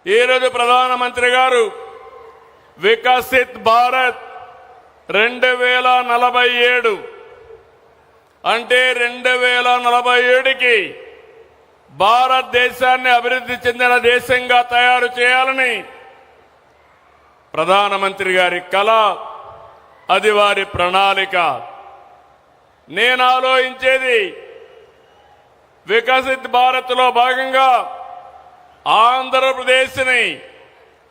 ఈరోజు ప్రధానమంత్రి గారు వికసిత్ భారత్ 2047 అంటే 2047కి భారతదేశాన్ని అభివృద్ధి చెందిన దేశంగా తయారు చేయాలని ప్రధానమంత్రి గారి కల, అది వారి ప్రణాళిక. నేను ఆలోచించేది వికసిత్ భారత్లో భాగంగా ఆంధ్రప్రదేశ్ని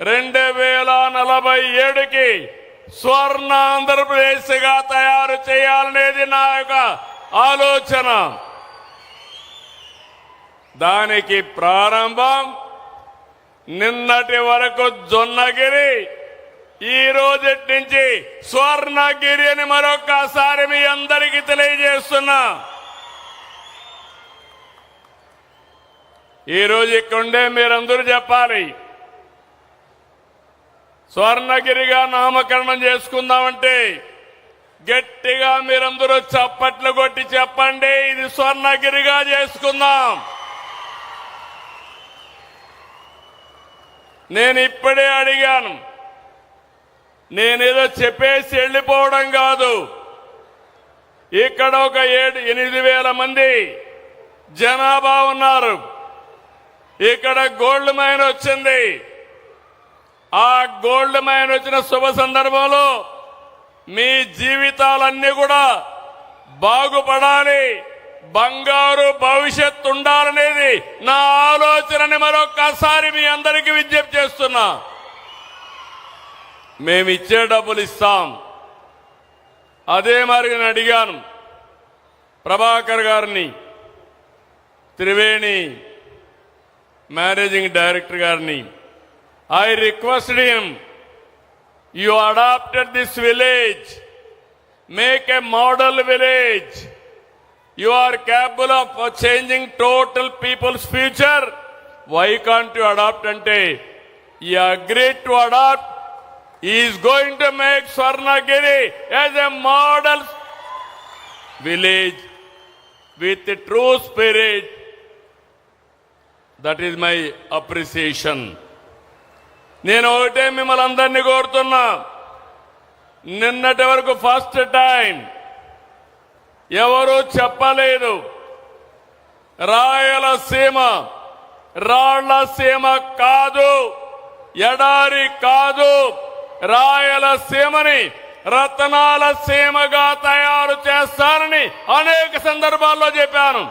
2047కి స్వర్ణ ఆంధ్రప్రదేశ్గా తయారు చేయాలనేది నా యొక్క ఆలోచన. దానికి ప్రారంభం నిన్నటి వరకు జొన్నగిరి, ఈ రోజటి నుంచి స్వర్ణగిరి అని మరొకసారి మీ అందరికీ తెలియజేస్తున్నా. ఈరోజు ఇక్కడుండే మీరందరూ చెప్పాలి, స్వర్ణగిరిగా నామకరణం చేసుకుందామంటే గట్టిగా మీరందరూ చప్పట్లు కొట్టి చెప్పండి, ఇది స్వర్ణగిరిగా చేసుకుందాం. నేను ఇప్పుడే అడిగాను, నేనేదో చెప్పేసి వెళ్ళిపోవడం కాదు. ఇక్కడ ఒక 8,000 మంది జనాభా ఉన్నారు. ఇక్కడ గోల్డ్ మైన్ వచ్చింది. ఆ గోల్డ్ మైన్ వచ్చిన శుభ సందర్భంలో మీ జీవితాలన్నీ కూడా బాగుపడాలి, బంగారు భవిష్యత్తు ఉండాలనేది నా ఆలోచనని మరొక్కసారి మీ అందరికీ విజ్ఞప్తి చేస్తున్నా. మేమిచ్చే డబ్బులు ఇస్తాం. అదే మరి నేను అడిగాను ప్రభాకర్ గారిని, త్రివేణి మేనేజింగ్ డైరెక్టర్ గారిని. I requested him, you adopted this village, make a model village. You are capable of changing total people's future. Why can't you adopt? Ante he agreed to adopt. He is going to make Swarnagiri as a model village with a true spirit. That is my appreciation. నేను ఒకటే మిమ్మల్ని అందరినీ కోరుతున్నా, నిన్నటి వరకు first time ఎవరూ చెప్పలేదు రాయలసీమ రాళ్లసీమ కాదు, ఎడారి కాదు, రాయలసీమని రత్నాల సీమగా తయారు చేస్తారని అనేక సందర్భాల్లో చెప్పాను.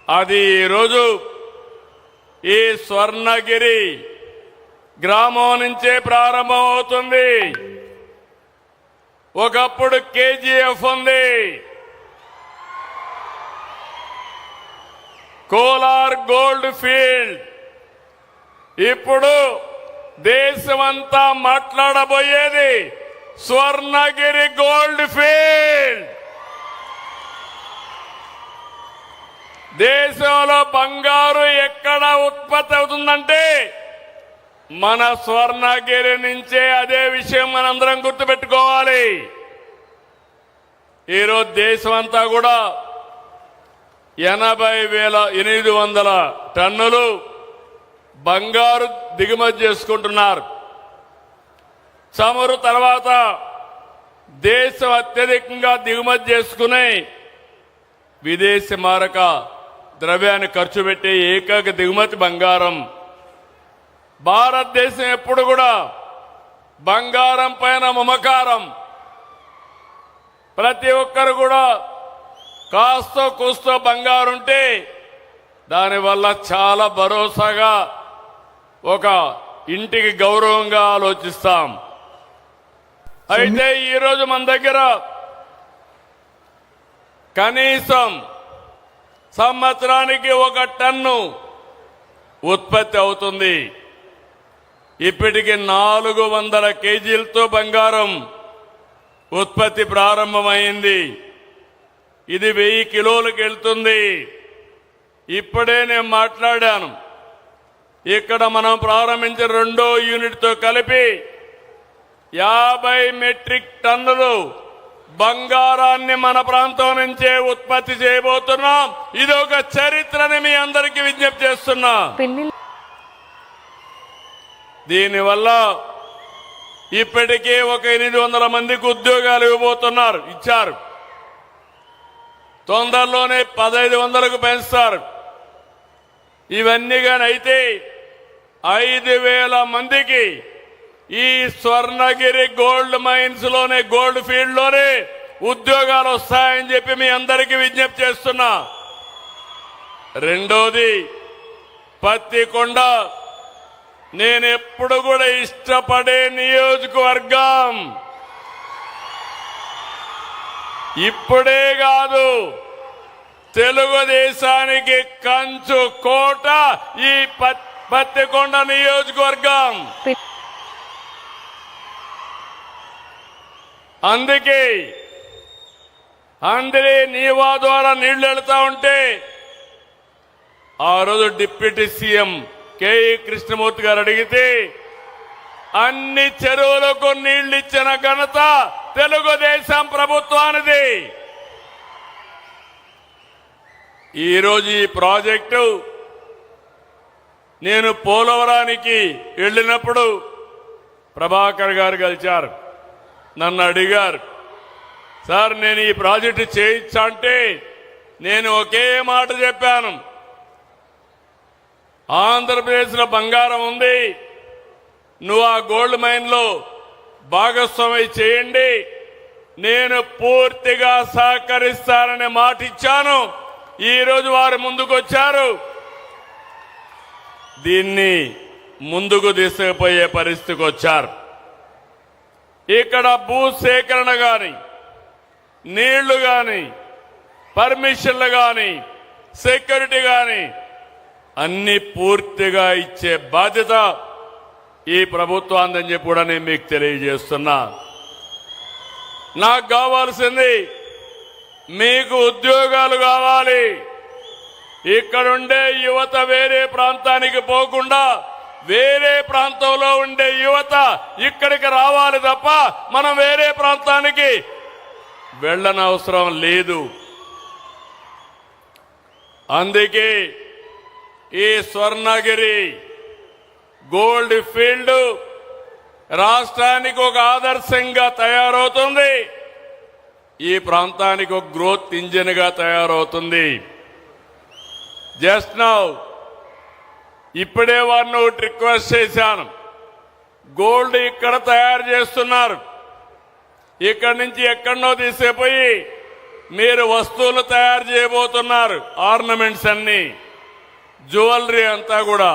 అది ఈరోజు ఈ స్వర్ణగిరి గ్రామం నుంచే ప్రారంభం అవుతుంది. ఒకప్పుడు కేజీఎఫ్ ఉంది, కోలార్ గోల్డ్ ఫీల్డ్. ఇప్పుడు దేశమంతా మాట్లాడబోయేది స్వర్ణగిరి గోల్డ్ ఫీల్డ్. దేశంలో బంగారు ఎక్కడ ఉత్పత్తి అవుతుందంటే మన స్వర్ణగిరి నుంచే. అదే విషయం మనందరం గుర్తుపెట్టుకోవాలి. ఈరోజు దేశం అంతా కూడా 80,800 టన్నులు బంగారు దిగుమతి చేసుకుంటున్నారు. చమురు తర్వాత దేశం అత్యధికంగా దిగుమతి చేసుకునే విదేశీ మారక ద్రవ్యాన్ని ఖర్చు పెట్టే ఏకైక దిగుమతి బంగారం. భారతదేశం ఎప్పుడు కూడా బంగారం పైన మమకారం. ప్రతి ఒక్కరు కూడా కాస్తో కూస్తో బంగారు ఉంటే దానివల్ల చాలా భరోసాగా ఒక ఇంటికి గౌరవంగా ఆలోచిస్తాం. అయితే ఈరోజు మన దగ్గర కనీసం సంవత్సరానికి 1 టన్ను ఉత్పత్తి అవుతుంది. ఇప్పటికి 400 కేజీలతో బంగారం ఉత్పత్తి ప్రారంభమైంది. ఇది 1000 కిలోలకు వెళ్తుంది. ఇప్పుడే నేను మాట్లాడాను, ఇక్కడ మనం ప్రారంభించిన 2వ యూనిట్తో కలిపి 50 మెట్రిక్ టన్నులు బంగారాన్ని మన ప్రాంతం నుంచే ఉత్పత్తి చేయబోతున్నాం. ఇది ఒక చరిత్రని మీ అందరికీ విజ్ఞప్తి చేస్తున్నా. దీనివల్ల ఇప్పటికే ఒక 800 మందికి ఉద్యోగాలు ఇచ్చారు. తొందరలోనే 1500కు పెంచుతారు. ఇవన్నీ కానీ అయితే 5000 మందికి ఈ స్వర్ణగిరి గోల్డ్ మైన్స్ లోనే, గోల్డ్ ఫీల్డ్ లోనే ఉద్యోగాలు వస్తాయని చెప్పి మీ అందరికీ విజ్ఞప్తి చేస్తున్నా. రెండోది, పత్తికొండ నేనెప్పుడు కూడా ఇష్టపడే నియోజకవర్గం. ఇప్పుడే కాదు, తెలుగుదేశానికి కంచు కోట ఈ పత్తికొండ నియోజకవర్గం. అందుకే నీవా ద్వారా నీళ్లు వెళ్తా ఉంటే ఆ రోజు డిప్యూటీ సీఎం కేఈ కృష్ణమూర్తి గారు అడిగితే అన్ని చెరువులకు నీళ్లు ఇచ్చిన ఘనత తెలుగుదేశం ప్రభుత్వానిది. ఈరోజు ఈ ప్రాజెక్టు నేను పోలవరానికి వెళ్ళినప్పుడు ప్రభాకర్ గారు కలిశారు. నన్ను అడిగారు, సార్ నేను ఈ ప్రాజెక్టు చేయించా అంటే నేను ఒకే మాట చెప్పాను, ఆంధ్రప్రదేశ్లో బంగారం ఉంది, నువ్వు ఆ గోల్డ్ మైన్లో భాగస్వామి చేయండి, నేను పూర్తిగా సహకరిస్తానని మాట ఇచ్చాను. ఈరోజు వారు ముందుకొచ్చారు. దీన్ని ముందుకు తీసుకుపోయే పరిస్థితికి వచ్చారు. ఇక్కడ భూసేకరణ గాని, నీళ్లు గాని, పర్మిషన్లు గాని, సెక్యూరిటీ గాని అన్ని పూర్తిగా ఇచ్చే బాధ్యత ఈ ప్రభుత్వాన్ని చెప్పి కూడా నేను మీకు తెలియజేస్తున్నా. నాకు కావాల్సింది మీకు ఉద్యోగాలు కావాలి. ఇక్కడుండే యువత వేరే ప్రాంతానికి పోకుండా వేరే ప్రాంతంలో ఉండే యువత ఇక్కడికి రావాలి తప్ప మనం వేరే ప్రాంతానికి వెళ్ళనవసరం లేదు. అందుకే ఈ స్వర్ణగిరి గోల్డ్ ఫీల్డ్ రాష్ట్రానికి ఒక ఆదర్శంగా తయారవుతుంది. ఈ ప్రాంతానికి ఒక గ్రోత్ ఇంజిన్ గా తయారవుతుంది. జస్ట్ నౌ ఇప్పుడే వారిని ఒకటి రిక్వెస్ట్ చేశాను, గోల్డ్ ఇక్కడ తయారు చేస్తున్నారు, ఇక్కడి నుంచి ఎక్కడనో తీసుకుపోయి మీరు వస్తువులు తయారు చేయబోతున్నారు. ఆర్నమెంట్స్ అన్ని, జ్యువెలరీ అంతా కూడా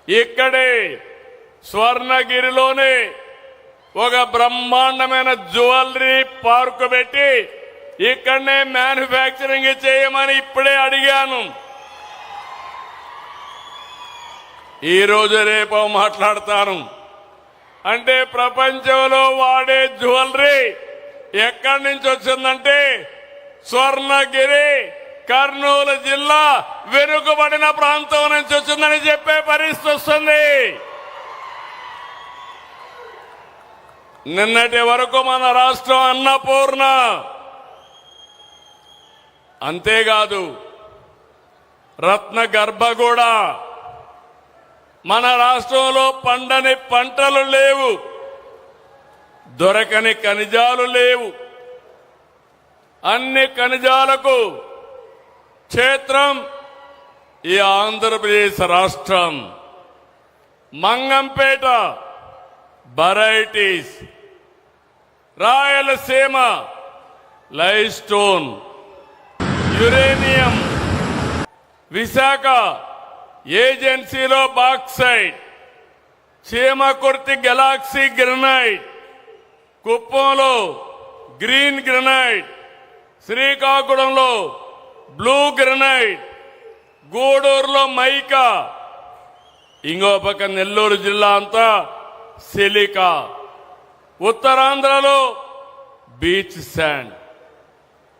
ఇక్కడే స్వర్ణగిరిలోనే ఒక బ్రహ్మాండమైన జ్యువెలరీ పార్కు పెట్టి ఇక్కడనే మ్యానుఫ్యాక్చరింగ్ చేయమని ఇప్పుడే అడిగాను. ఈ రోజు రేపు మాట్లాడతాను. అంటే ప్రపంచంలో వాడే జ్యువెలరీ ఎక్కడి నుంచి వచ్చిందంటే స్వర్ణగిరి కర్నూలు జిల్లా వెనుకబడిన ప్రాంతం నుంచి వచ్చిందని చెప్పే పరిస్థితి వస్తుంది. నిన్నటి వరకు మన రాష్ట్రం అన్నపూర్ణ. అంతేకాదు రత్న గర్భగూడ. మన రాష్ట్రంలో పండని పంటలు లేవు, దొరకని ఖనిజాలు లేవు. అన్ని ఖనిజాలకు క్షేత్రం ఈ ఆంధ్రప్రదేశ్ రాష్ట్రం. Mangampeta varieties, Rayalaseema lime stone, uranium, Visakha ఏజెన్సీలో బాక్సైట్, చీమకుర్తి గెలాక్సీ గ్రనైట్, కుప్పంలో గ్రీన్ గ్రనైట్, శ్రీకాకుళంలో బ్లూ గ్రనైట్, గూడూరులో మైకా, ఇంకో పక్క నెల్లూరు జిల్లా అంతా సిలికా, ఉత్తరాంధ్రలో బీచ్ శాండ్,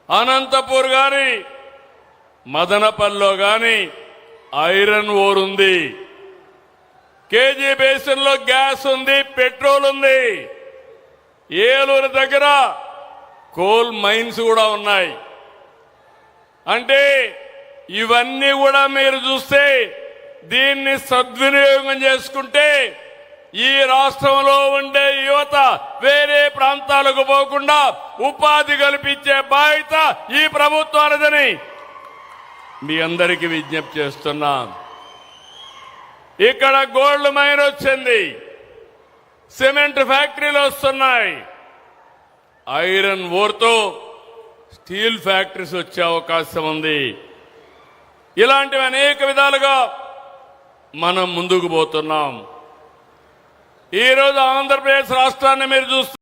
అనంతపూర్ గాని మదనపల్లిలో గాని ఐరన్ ఓర్ ఉంది, కేజీ బేసిన్ లో గ్యాస్ ఉంది, పెట్రోల్ ఉంది, ఏలూరు దగ్గర కోల్ మైన్స్ కూడా ఉన్నాయి. అంటే ఇవన్నీ కూడా మీరు చూస్తే దీన్ని సద్వినియోగం చేసుకుంటే ఈ రాష్ట్రంలో ఉండే యువత వేరే ప్రాంతాలకు పోకుండా ఉపాధి కల్పించే బాధ్యత ఈ ప్రభుత్వానిదని మీ అందరికీ విజ్ఞప్తి చేస్తున్నాం. ఇక్కడ గోల్డ్ మైన్ వచ్చింది, సిమెంట్ ఫ్యాక్టరీలు వస్తున్నాయి, ఐరన్ ఓర్తో స్టీల్ ఫ్యాక్టరీస్ వచ్చే అవకాశం ఉంది. ఇలాంటివి అనేక విధాలుగా మనం ముందుకు పోతున్నాం. ఈరోజు ఆంధ్రప్రదేశ్ రాష్ట్రాన్ని మీరు చూస్తున్నారు.